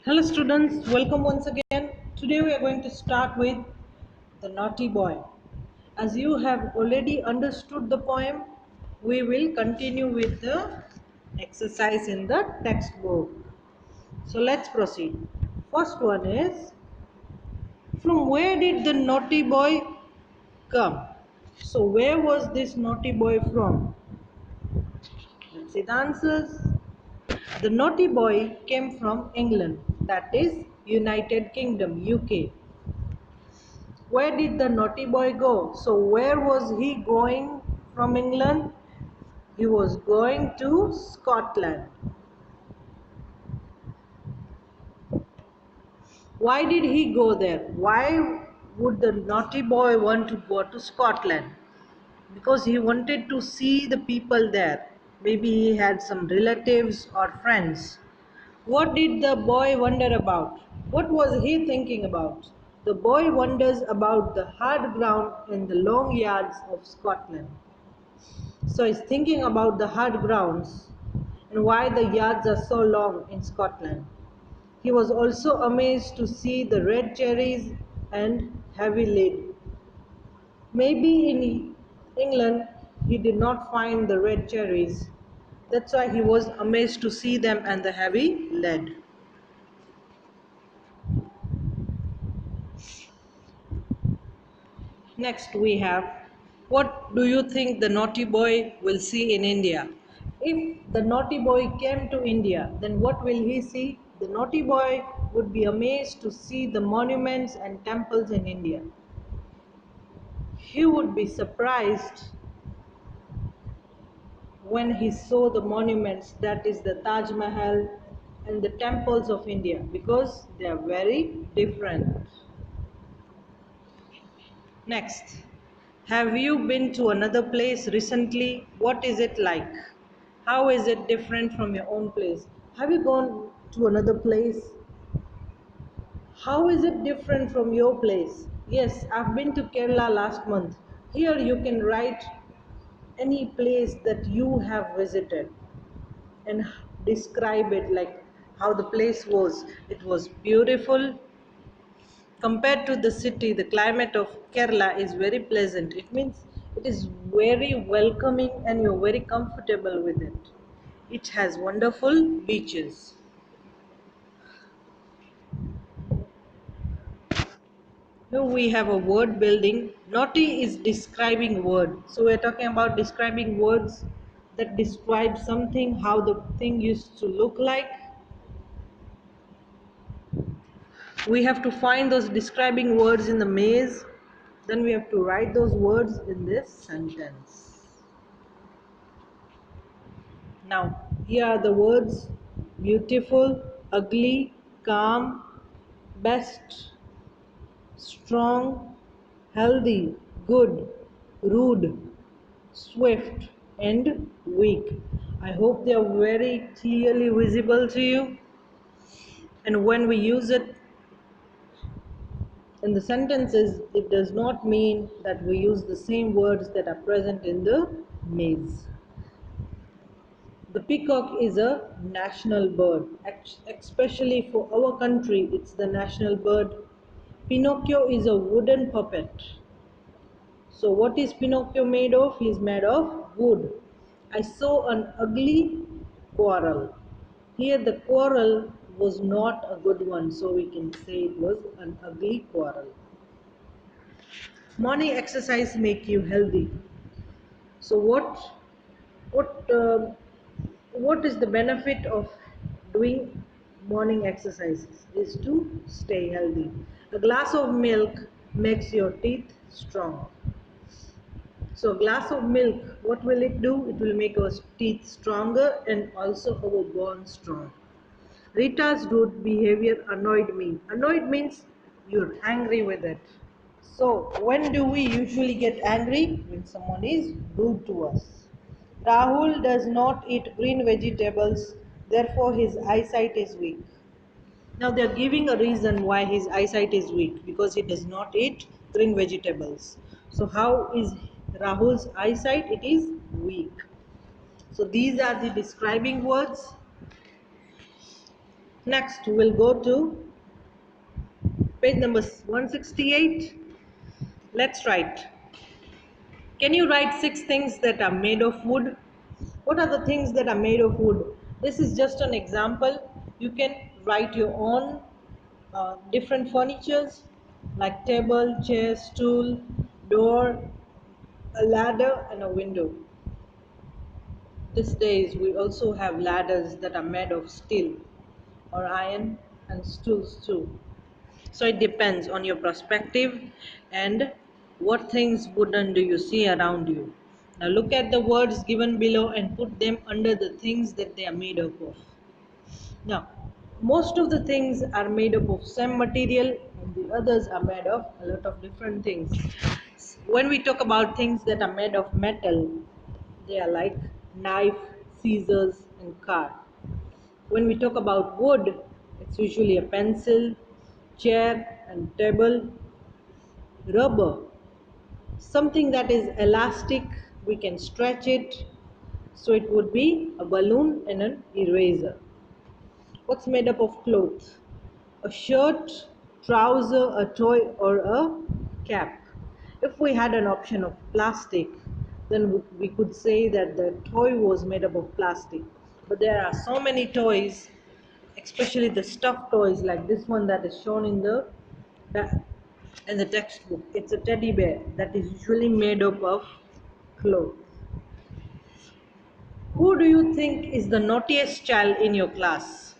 Hello students, welcome once again. Today we are going to start with The Naughty Boy. As you have already understood the poem, we will continue with the exercise in the textbook. So let's proceed. First one is, from where did the naughty boy come? So where was this naughty boy from? Let's see the answers. The naughty boy came from England, that is United Kingdom, UK. Where did the naughty boy go? So where was he going from England? He was going to Scotland. Why did he go there? Why would the naughty boy want to go to Scotland? Because he wanted to see the people there. Maybe he had some relatives or friends. What did the boy wonder about? What was he thinking about? The boy wonders about the hard ground and the long yards of Scotland. So he's thinking about the hard grounds and why the yards are so long in Scotland. He was also amazed to see the red cherries and heavy lead. Maybe in England he did not find the red cherries. That's why he was amazed to see them and the heavy lead. Next we have, what do you think the naughty boy will see in India? If the naughty boy came to India, then what will he see? The naughty boy would be amazed to see the monuments and temples in India. He would be surprised when he saw the monuments, that is the Taj Mahal and the temples of India, because they are very different. Next, have you been to another place recently? What is it like? How is it different from your own place? Have you gone to another place? How is it different from your place? Yes, I've been to Kerala last month. Here you can write any place that you have visited and describe it, like how the place was. It was beautiful. Compared to the city, the climate of Kerala is very pleasant. It means it is very welcoming and you're very comfortable with it. It has wonderful beaches. Here we have a word building. Naughty is describing word. So we're talking about describing words that describe something, how the thing used to look like. We have to find those describing words in the maze. Then we have to write those words in this sentence. Now, here are the words: beautiful, ugly, calm, best, strong, healthy, good, rude, swift, and weak. I hope they are very clearly visible to you. And when we use it in the sentences, it does not mean that we use the same words that are present in the maze. The peacock is a national bird, especially for our country, it's the national bird. Pinocchio is a wooden puppet. So what is Pinocchio made of? He is made of wood. I saw an ugly quarrel. Here the quarrel was not a good one, so we can say it was an ugly quarrel. Morning exercise make you healthy. So what uh, what is the benefit of doing morning exercises? Is to stay healthy. A glass of milk makes your teeth strong. So a glass of milk, what will it do? It will make our teeth stronger and also our bones strong. Rita's rude behavior annoyed me. Annoyed means you're angry with it. So when do we usually get angry? When someone is rude to us. Rahul does not eat green vegetables, therefore his eyesight is weak. Now they are giving a reason why his eyesight is weak, because he does not eat green vegetables. So how is Rahul's eyesight? It is weak. So these are the describing words. Next, we'll go to page number 168. Let's write. Can you write 6 things that are made of wood? What are the things that are made of wood? This is just an example. You can write your own different furnitures like table, chair, stool, door, a ladder, and a window. These days, we also have ladders that are made of steel or iron and stools too. So it depends on your perspective and what things wooden do you see around you. Now look at the words given below and put them under the things that they are made up of. Now, most of the things are made up of same material and the others are made of a lot of different things. When we talk about things that are made of metal, they are like knife, scissors and car. When we talk about wood, it's usually a pencil, chair and table, rubber, something that is elastic, we can stretch it, so it would be a balloon and an eraser. What's made up of cloth? A shirt, trouser, a toy or a cap. If we had an option of plastic, then we could say that the toy was made up of plastic. But there are so many toys, especially the stuffed toys like this one that is shown in the textbook. It's a teddy bear that is usually made up of cloth. Who do you think is the naughtiest child in your class?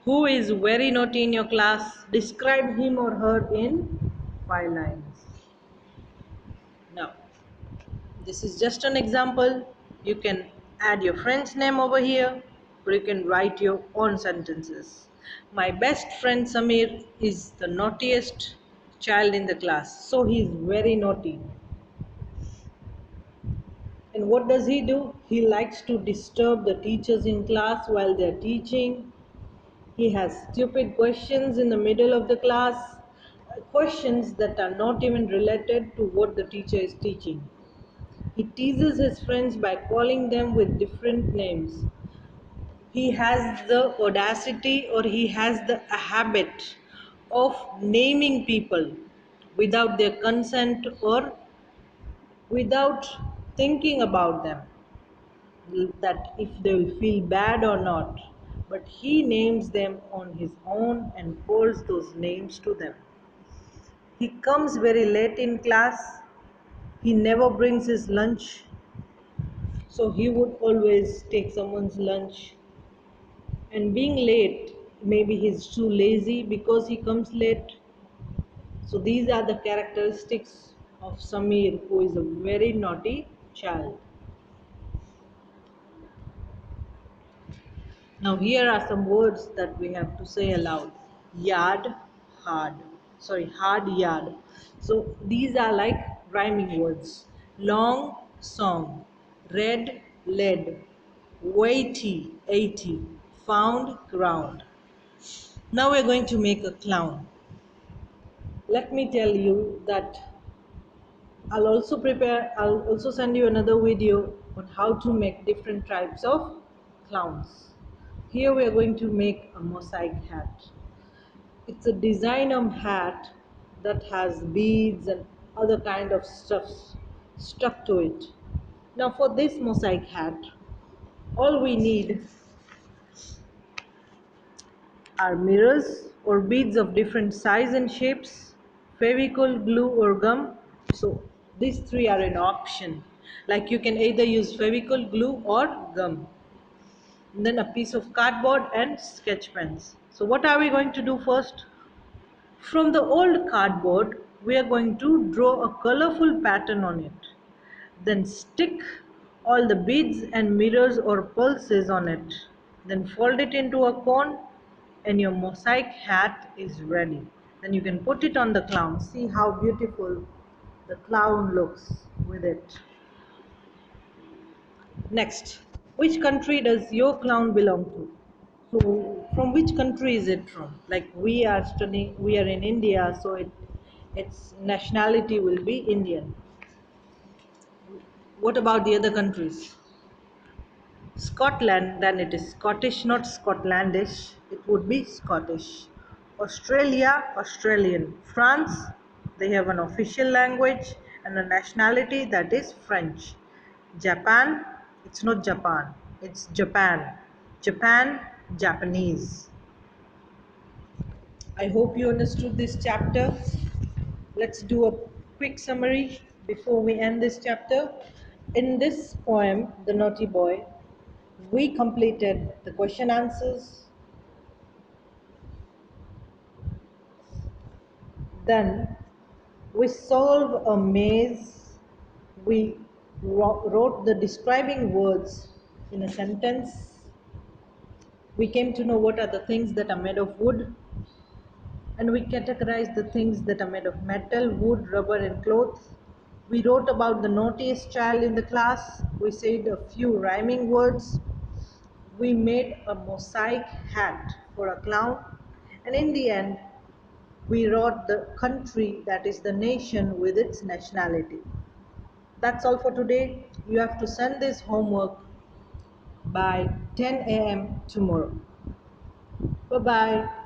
Who is very naughty in your class? Describe him or her in 5 lines. Now, this is just an example. You can add your friend's name over here, or you can write your own sentences. My best friend Samir is the naughtiest child in the class, so he is very naughty. And what does he do? He likes to disturb the teachers in class while they're teaching. He has stupid questions in the middle of the class, questions that are not even related to what the teacher is teaching. He teases his friends by calling them with different names. He has the audacity or he has the habit of naming people without their consent or without thinking about them, that if they will feel bad or not, but he names them on his own and calls those names to them. He comes very late in class, he never brings his lunch, so he would always take someone's lunch. And being late, maybe he's too lazy because he comes late. So these are the characteristics of Samir, who is a very naughty child. Now here are some words that we have to say aloud. Yard, hard. Sorry, hard yard. So these are like rhyming words. Long song. Red lead. Weighty, 80. Found ground. Now we're going to make a clown. Let me tell you that I'll also send you another video on how to make different types of clowns. Here we are going to make a mosaic hat. It's a designer hat that has beads and other kind of stuff stuck to it. Now for this mosaic hat, all we need are mirrors or beads of different size and shapes, fevicol, glue or gum. So these three are an option. Like you can either use fevicol, glue or gum. And then a piece of cardboard and sketch pens. So what are we going to do first? From the old cardboard, we are going to draw a colorful pattern on it. Then stick all the beads and mirrors or pulses on it. Then fold it into a cone and your mosaic hat is ready. Then you can put it on the clown. See how beautiful the clown looks with it. Next, which country does your clown belong to? So, from which country is it from? Like we are in India, so its nationality will be Indian. What about the other countries? Scotland, then it is Scottish, not Scotlandish. It would be Scottish. Australia, Australian. France, they have an official language and a nationality, that is French. Japan, it's not Japan, it's Japan. Japan, Japanese. I hope you understood this chapter. Let's do a quick summary before we end this chapter. In this poem, The Naughty Boy, we completed the question answers. Then we solve a maze. We wrote the describing words in a sentence. We came to know what are the things that are made of wood, and we categorized the things that are made of metal, wood, rubber, and cloth. We wrote about the naughtiest child in the class. We said a few rhyming words. We made a mosaic hat for a clown. And in the end, we wrote the country, that is the nation, with its nationality. That's all for today. You have to send this homework by 10 a.m. tomorrow. Bye bye.